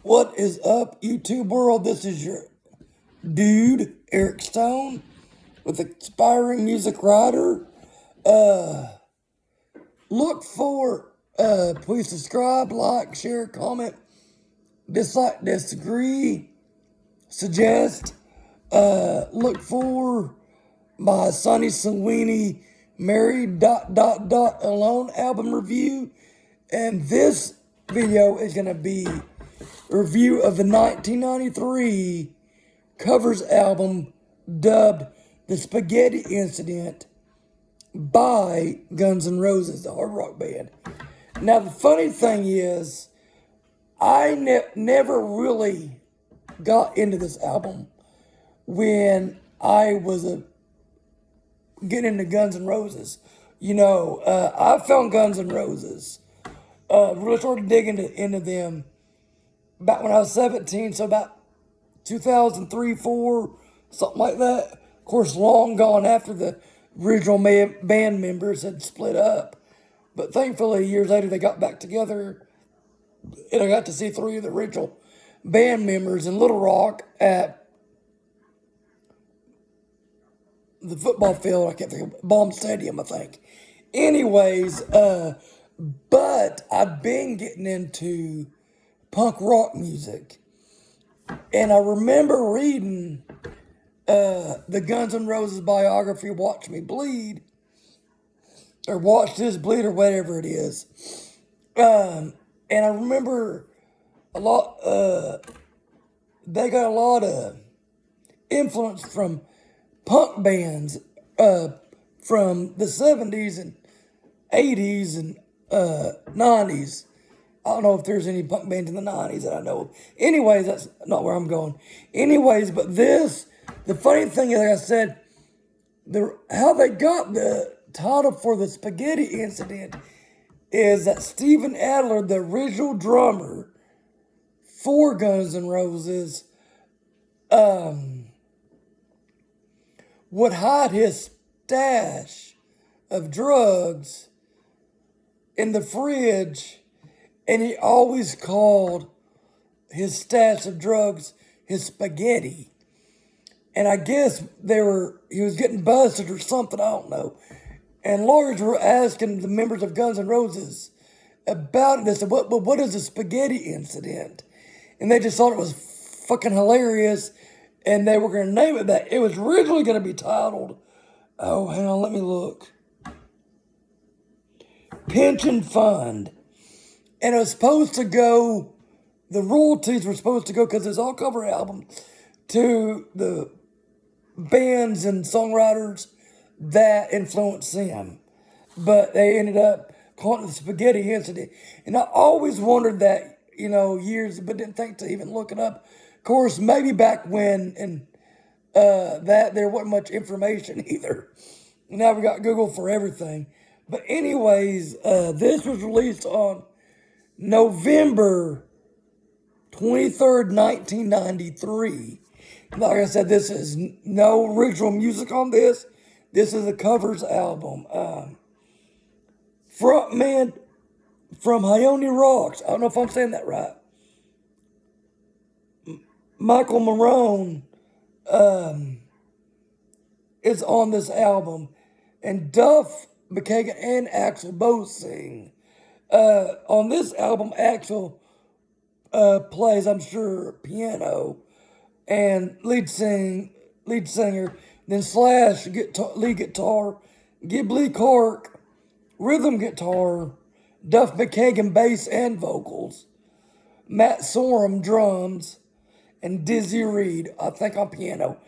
What is up, YouTube world? This is your dude, Eric Stone, with aspiring music writer. Look for, please subscribe, like, share, comment, dislike, disagree, suggest. Look for my Sonny Sweeney Married Alone album review. And this video is going to be a review of the 1993 covers album dubbed The Spaghetti Incident by Guns N' Roses, the hard rock band. Now, the funny thing is, I never really got into this album when I was getting into Guns N' Roses. I found Guns N' Roses, really started digging into them back when I was 17, so about 2003, 4, something like that. Of course, long gone after the original band members had split up. But thankfully, years later, they got back together, and I got to see 3 of the original band members in Little Rock at the football field. I can't think of Baum Stadium, I think. Anyways, but I've been getting into punk rock music. And I remember reading the Guns N' Roses biography, Watch Me Bleed, or Watch This Bleed, or whatever it is. And I remember a lot, they got a lot of influence from punk bands from the 70s and 80s and 90s. I don't know if there's any punk bands in the 90s that I know of. Anyways, that's not where I'm going. Anyways, but the funny thing is, like I said, how they got the title for the Spaghetti Incident is that Steven Adler, the original drummer for Guns N' Roses, would hide his stash of drugs in the fridge, and he always called his stash of drugs his spaghetti. And I guess he was getting busted or something, I don't know. And lawyers were asking the members of Guns N' Roses about it. They said, what is a spaghetti incident? And they just thought it was fucking hilarious, and they were going to name it that. It was originally going to be titled, oh, hang on, let me look. Pension Fund. And it was supposed to go, the royalties were supposed to go, because it's all cover albums, to the bands and songwriters that influenced them. But they ended up calling it the Spaghetti Incident. And I always wondered that, years, but didn't think to even look it up. Of course, maybe back when, and that there wasn't much information either. Now we got Google for everything. But anyways, this was released on November 23rd, 1993. Like I said, this is no original music on this. This is a covers album. Frontman from Ione Rocks. I don't know if I'm saying that right. Michael Marone is on this album. And Duff McKagan and Axl both sing. On this album, Axl plays, I'm sure, piano and lead singer, then Slash lead guitar, Ghibli Clark rhythm guitar, Duff McKagan bass and vocals, Matt Sorum drums, and Dizzy Reed, I think, on piano.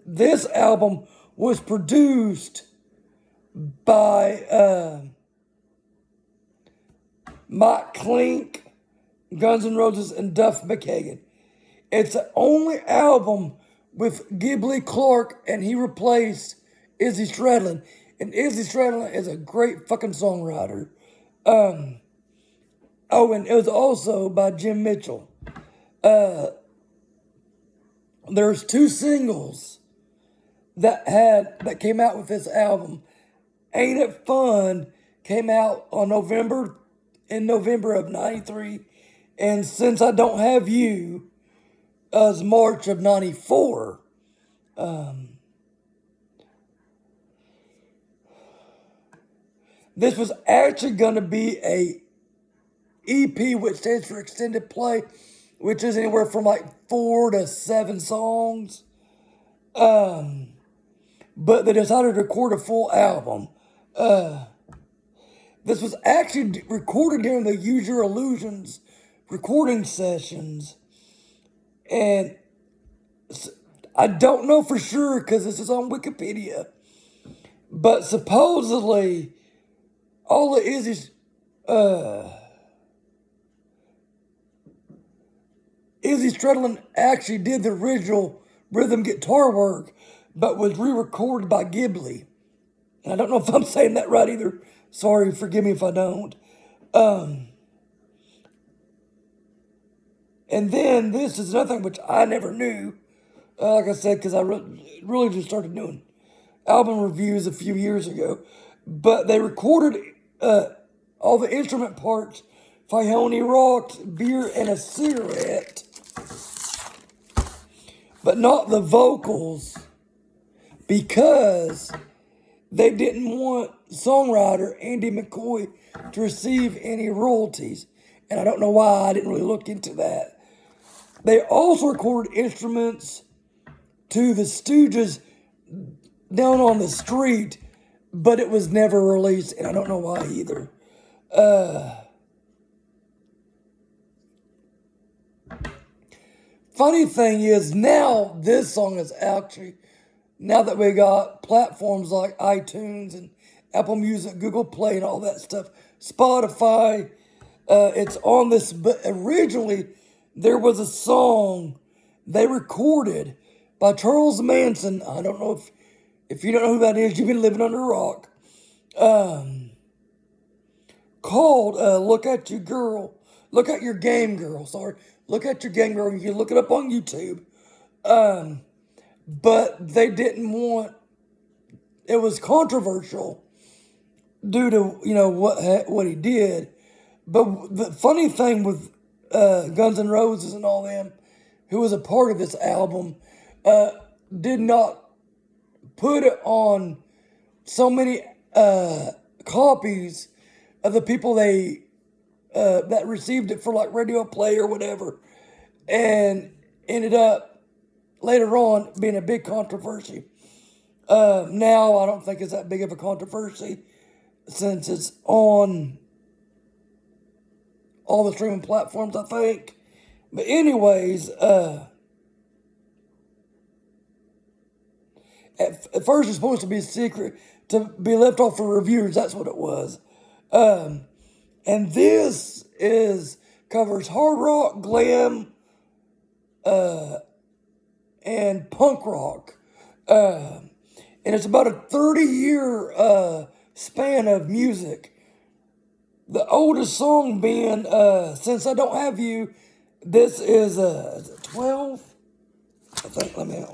This album was produced by Mike Klink, Guns N' Roses, and Duff McKagan. It's the only album with Ghibli Clark, and he replaced Izzy Stradlin. And Izzy Stradlin is a great fucking songwriter. And it was also by Jim Mitchell. There's 2 singles that came out with this album. Ain't It Fun came out in November of '93, And Since I Don't Have You was March of 94. This was actually going to be a EP, which stands for extended play, which is anywhere from like 4 to 7 songs. But they decided to record a full album. This was actually recorded during the Use Your Illusions recording sessions. And I don't know for sure because this is on Wikipedia. But supposedly, all it is Izzy Stradlin actually did the original rhythm guitar work, but was re-recorded by Ghibli. And I don't know if I'm saying that right either. Sorry, forgive me if I don't. And then this is another thing which I never knew. Like I said, because I really just started doing album reviews a few years ago. But they recorded all the instrument parts, Fione Rocks, Beer and a Cigarette, but not the vocals, because they didn't want songwriter Andy McCoy to receive any royalties. And I don't know why, I didn't really look into that. They also recorded instruments to the Stooges Down on the Street, but it was never released, and I don't know why either. Funny thing is, now this song is actually, now that we got platforms like iTunes and Apple Music, Google Play, and all that stuff, Spotify, it's on this. But originally, there was a song they recorded by Charles Manson. I don't know if you don't know who that is, you've been living under a rock. Called Look At You Girl. Look At Your Game Girl, sorry. Look At Your Game Girl. You can look it up on YouTube. But they didn't want, it was controversial due to, what he did. But the funny thing with Guns N' Roses and all them, who was a part of this album, did not put it on so many copies of the people they that received it for like radio play or whatever, and ended up later on being a big controversy. Now I don't think it's that big of a controversy since it's on all the streaming platforms, I think. But anyways, at first it's supposed to be a secret to be left off for reviewers. That's what it was. And this covers hard rock, glam, and punk rock. And it's about a 30-year span of music. The oldest song being Since I Don't Have You. This is 12? I think, let me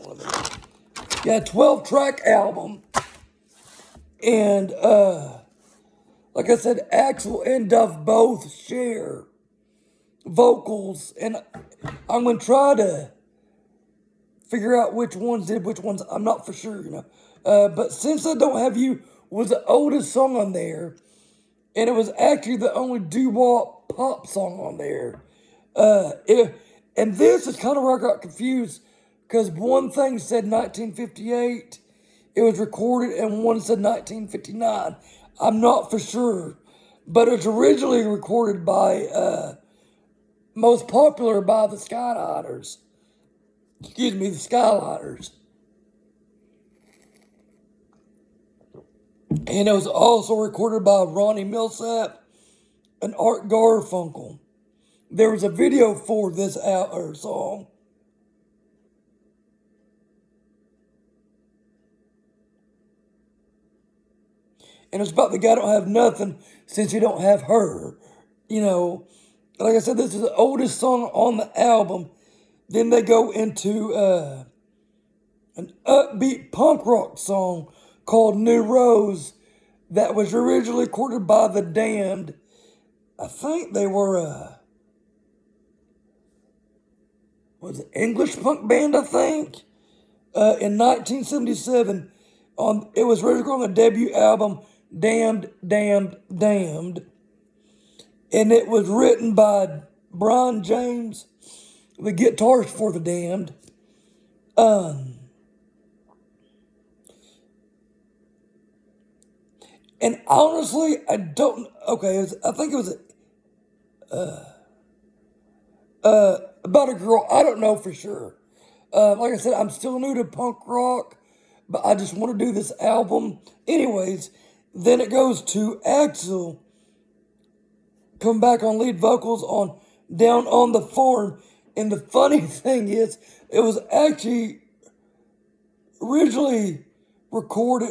12-track album. And like I said, Axl and Duff both share vocals, and I'm going to try to figure out which ones did which ones. I'm not for sure, but Since I Don't Have You was the oldest song on there, and it was actually the only doo-wop pop song on there. And this is kind of where I got confused, because one thing said 1958, it was recorded, and one said 1959. I'm not for sure, but it was originally recorded by, most popular by the Skyliners. Excuse me, the Skyliners. And it was also recorded by Ronnie Millsap and Art Garfunkel. There was a video for this song. And it's about the guy don't have nothing since you don't have her. Like I said, this is the oldest song on the album. Then they go into an upbeat punk rock song called New Rose that was originally recorded by The Damned. I think they were was an English punk band, I think, in 1977. It was recorded on the debut album Damned, Damned, Damned. And it was written by Brian James, the guitarist for the Damned. And honestly, I don't. Okay, I think it was about a girl. I don't know for sure. Like I said, I'm still new to punk rock, but I just want to do this album. Anyways, then it goes to Axl come back on lead vocals on Down on the Farm. And the funny thing is, it was actually originally recorded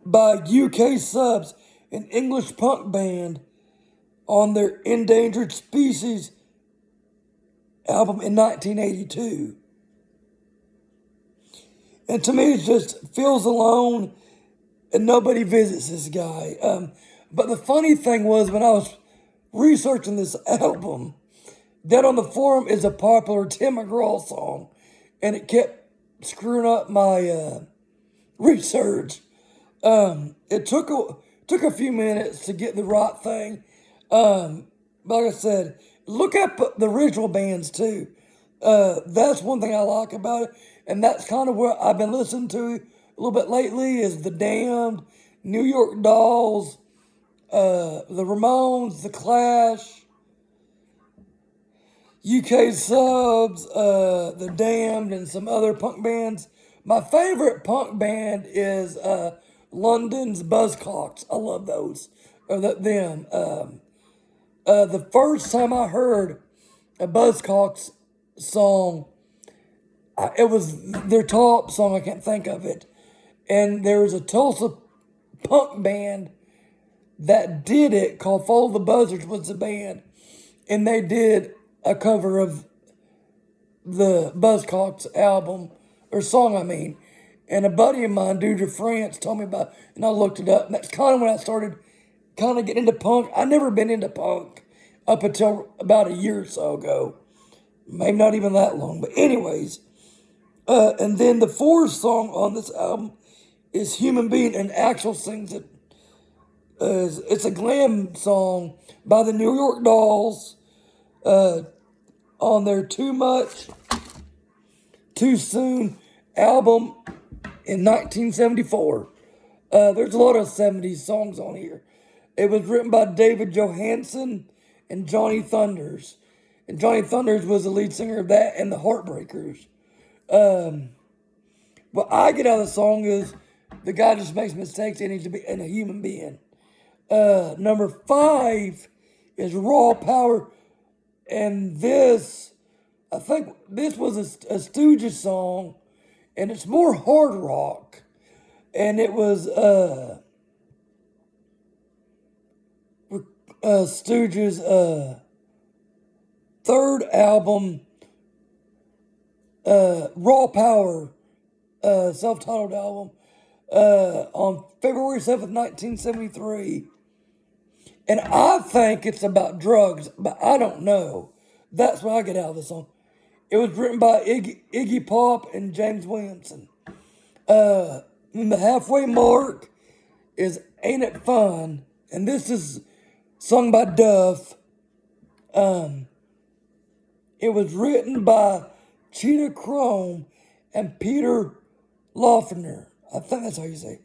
by UK Subs, an English punk band, on their Endangered Species album in 1982. And to me, it just feels alone and nobody visits this guy. But the funny thing was, when I was researching this album, Dead on the Forum is a popular Tim McGraw song, and it kept screwing up my research. It took a few minutes to get the right thing. Like I said, look up the original bands too. That's one thing I like about it, and that's kind of what I've been listening to a little bit lately is the Damned, New York Dolls, the Ramones, the Clash, UK Subs, the Damned, and some other punk bands. My favorite punk band is London's Buzzcocks. I love those. Them. The first time I heard a Buzzcocks song, it was their top song. I can't think of it. And there was a Tulsa punk band that did it called Follow the Buzzards was the band. And they did a cover of the Buzzcocks album, or song, I mean. And a buddy of mine, Dude of France, told me about it, and I looked it up. And that's kind of when I started kind of getting into punk. I'd never been into punk up until about a year or so ago. Maybe not even that long. But anyways, and then the fourth song on this album is Human Being, and Axl sings it. It's a glam song by the New York Dolls on their Too Much, Too Soon album in 1974. There's a lot of 70s songs on here. It was written by David Johansen and Johnny Thunders. And Johnny Thunders was the lead singer of that and the Heartbreakers. What I get out of the song is the guy just makes mistakes and he's a human being. Number 5 is Raw Power. And this, I think this was a Stooges song. And it's more hard rock. And it was Stooges' third album, Raw Power, self-titled album, on February 7th, 1973. And I think it's about drugs, but I don't know. That's what I get out of the song. It was written by Iggy Pop and James Williamson. And the halfway mark is Ain't It Fun? And this is sung by Duff. It was written by Cheetah Chrome and Peter Loeffner. I think that's how you say it.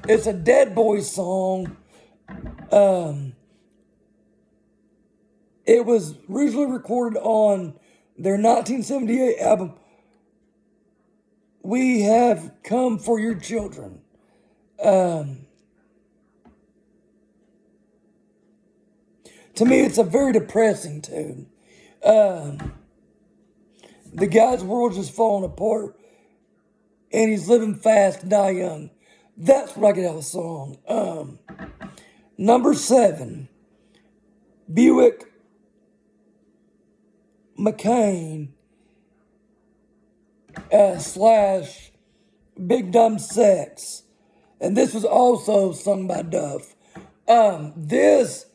It's a Dead Boys song. It was originally recorded on their 1978 album, We Have Come For Your Children. To me, it's a very depressing tune. The guy's world's just falling apart, and he's living fast, die young. That's what I get out of the song. Number 7, Buick McCain / Big Dumb Sex. And this was also sung by Duff. This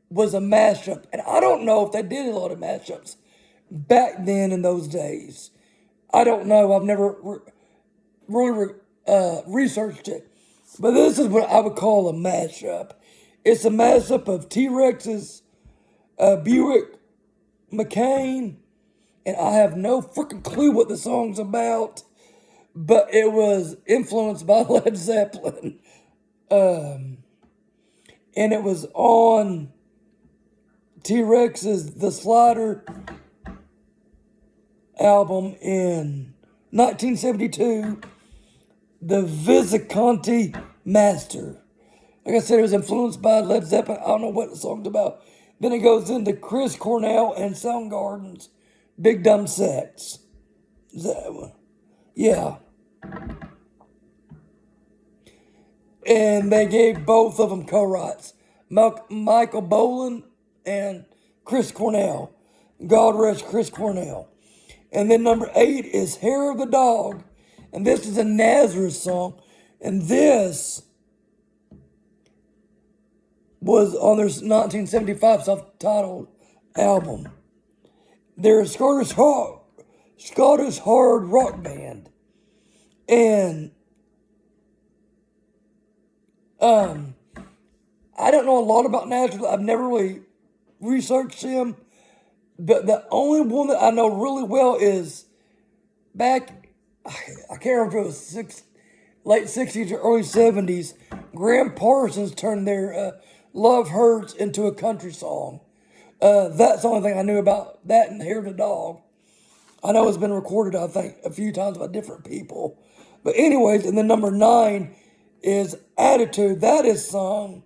was a mashup. And I don't know if they did a lot of mashups back then in those days. I don't know. I've never really researched it. But this is what I would call a mashup. It's a mashup of T-Rex's Buick McCain, and I have no freaking clue what the song's about, but it was influenced by Led Zeppelin. And it was on T-Rex's The Slider album in 1972, the Visconti Master. Like I said, it was influenced by Led Zeppelin. I don't know what the song's about. Then it goes into Chris Cornell and Soundgarden's Big Dumb Sex. Is that one? Yeah. And they gave both of them co-writes. Michael Boland and Chris Cornell. God rest Chris Cornell. And then number 8 is Hair of the Dog. And this is a Nazareth song. And this was on their 1975 self-titled album. They're a Scottish hard rock band. And I don't know a lot about Nazareth. I've never really researched them. But the only one that I know really well is back, I can't remember if it was late 60s or early 70s, Graham Parsons turned their Love Hurts into a country song. That's the only thing I knew about that and Hair of the Dog. I know it's been recorded, I think, a few times by different people. But anyways, and then number 9 is Attitude. That is sung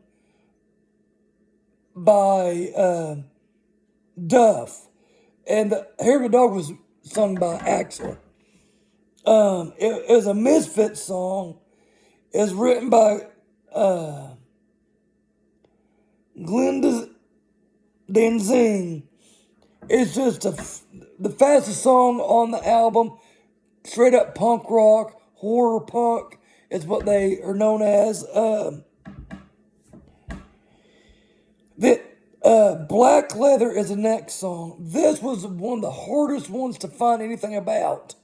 by Duff. And the Hair of the Dog was sung by Axl. It is a Misfits song. It's written by Glenda Danzig. It's just the fastest song on the album. Straight up punk rock, horror punk is what they are known as. Black Leather is the next song. This was one of the hardest ones to find anything about.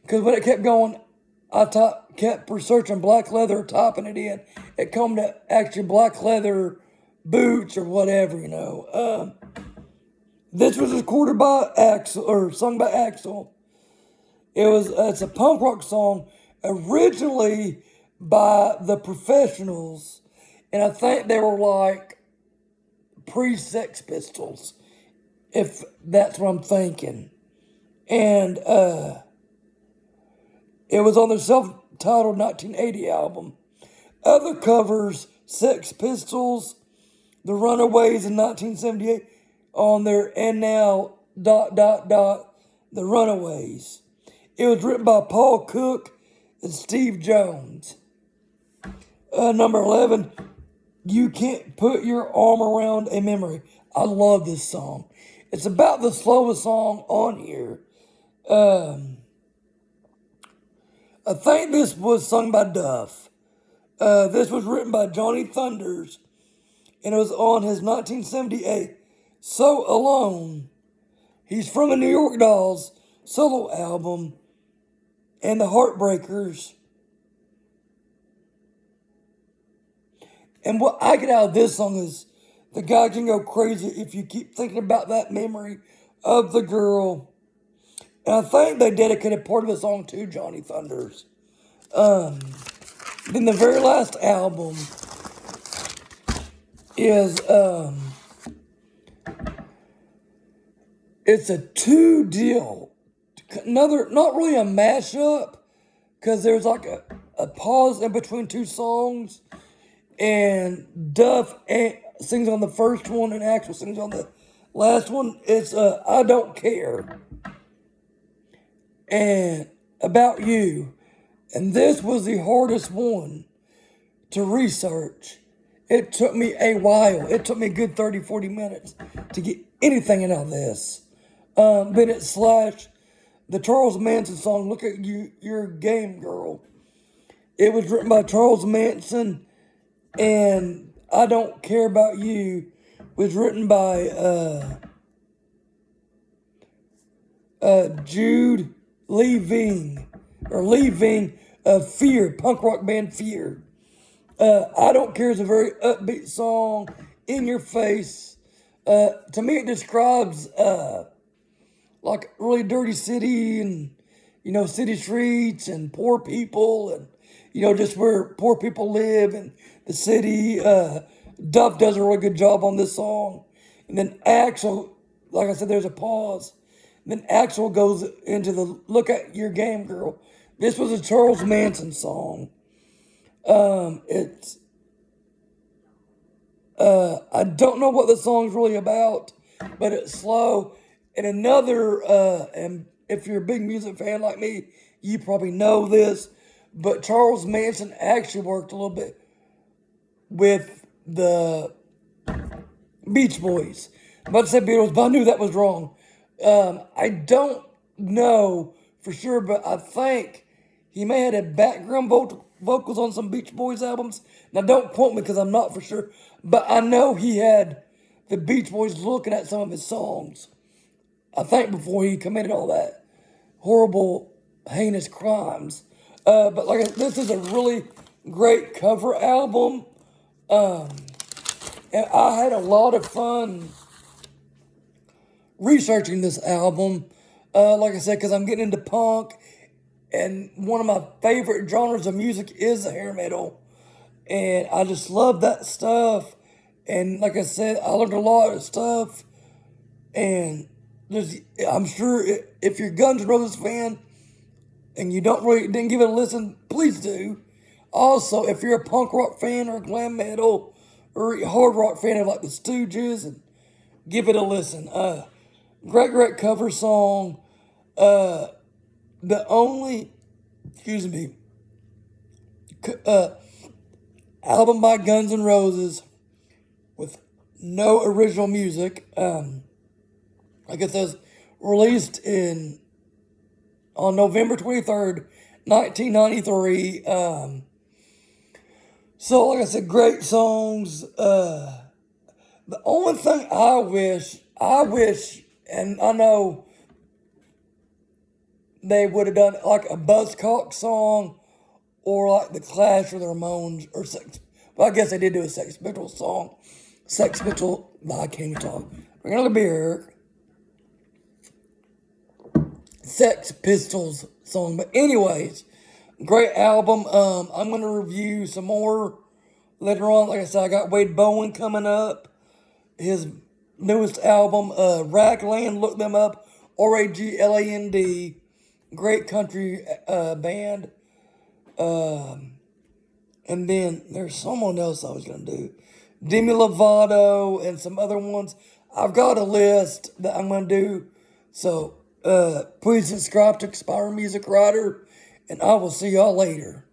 Because when it kept going, I kept researching black leather, typing it in. It come to actually black leather boots or whatever, you know. This was recorded by Axl, or sung by Axl. It's a punk rock song originally by the Professionals. And I think they were like pre-Sex Pistols, if that's what I'm thinking. And it was on their self-titled 1980 album. Other covers, Sex Pistols, The Runaways in 1978, on their And Now, The Runaways. It was written by Paul Cook and Steve Jones. Number 11, You Can't Put Your Arm Around a Memory. I love this song. It's about the slowest song on here. I think this was sung by Duff. This was written by Johnny Thunders, and it was on his 1978 So Alone. He's from the New York Dolls solo album and the Heartbreakers. And what I get out of this song is the guy can go crazy if you keep thinking about that memory of the girl. And I think they dedicated part of the song to Johnny Thunders. Then the very last album is, it's a 2-deal. Another, not really a mashup, because there's like a pause in between two songs. And Duff sings on the first one and Axl sings on the last one. It's I Don't Care and About You. And this was the hardest one to research. It took me a while. It took me a good 30, 40 minutes to get anything out of this. Then it slashed the Charles Manson song, Look at You, You're a Game Girl. It was written by Charles Manson, and I Don't Care About You was written by Jude Lee Ving of Fear, punk rock band Fear. I Don't Care is a very upbeat song, in your face. To me, it describes like really dirty city and, city streets and poor people and, just where poor people live in the city. Duff does a really good job on this song. And then Axel, like I said, there's a pause. And then Axel goes into the Look at Your Game, Girl. This was a Charles Manson song. It's I don't know what the song's really about, but it's slow. And another, and if you're a big music fan like me, you probably know this, but Charles Manson actually worked a little bit with the Beach Boys. I'm about to say Beatles, but I knew that was wrong. I don't know for sure, but I think he may have had background vocals on some Beach Boys albums. Now, don't quote me because I'm not for sure, but I know he had the Beach Boys looking at some of his songs. I think before he committed all that horrible, heinous crimes. But this is a really great cover album. And I had a lot of fun researching this album. Like I said, because I'm getting into punk. And one of my favorite genres of music is the hair metal. And I just love that stuff. And like I said, I learned a lot of stuff. And I'm sure if you're a Guns N' Roses fan and you didn't give it a listen, please do. Also, if you're a punk rock fan or glam metal or a hard rock fan of like the Stooges, and give it a listen. Great cover song. The only, album by Guns N' Roses with no original music. Like it says, released on November 23rd, 1993. So, like I said, great songs. The only thing I wish, and I know they would have done like a Buzzcock song or like The Clash or the Ramones or I guess they did do a Sex Pistols song. Sex Pistols, I can't even talk. Bring another beer. Sex Pistols song. But anyways, great album. I'm going to review some more later on. Like I said, I got Wade Bowen coming up. His newest album, Ragland, look them up. Ragland. Great country band. And then there's someone else I was going to do. Demi Lovato and some other ones. I've got a list that I'm going to do. So, please subscribe to Expire Music Writer, and I will see y'all later.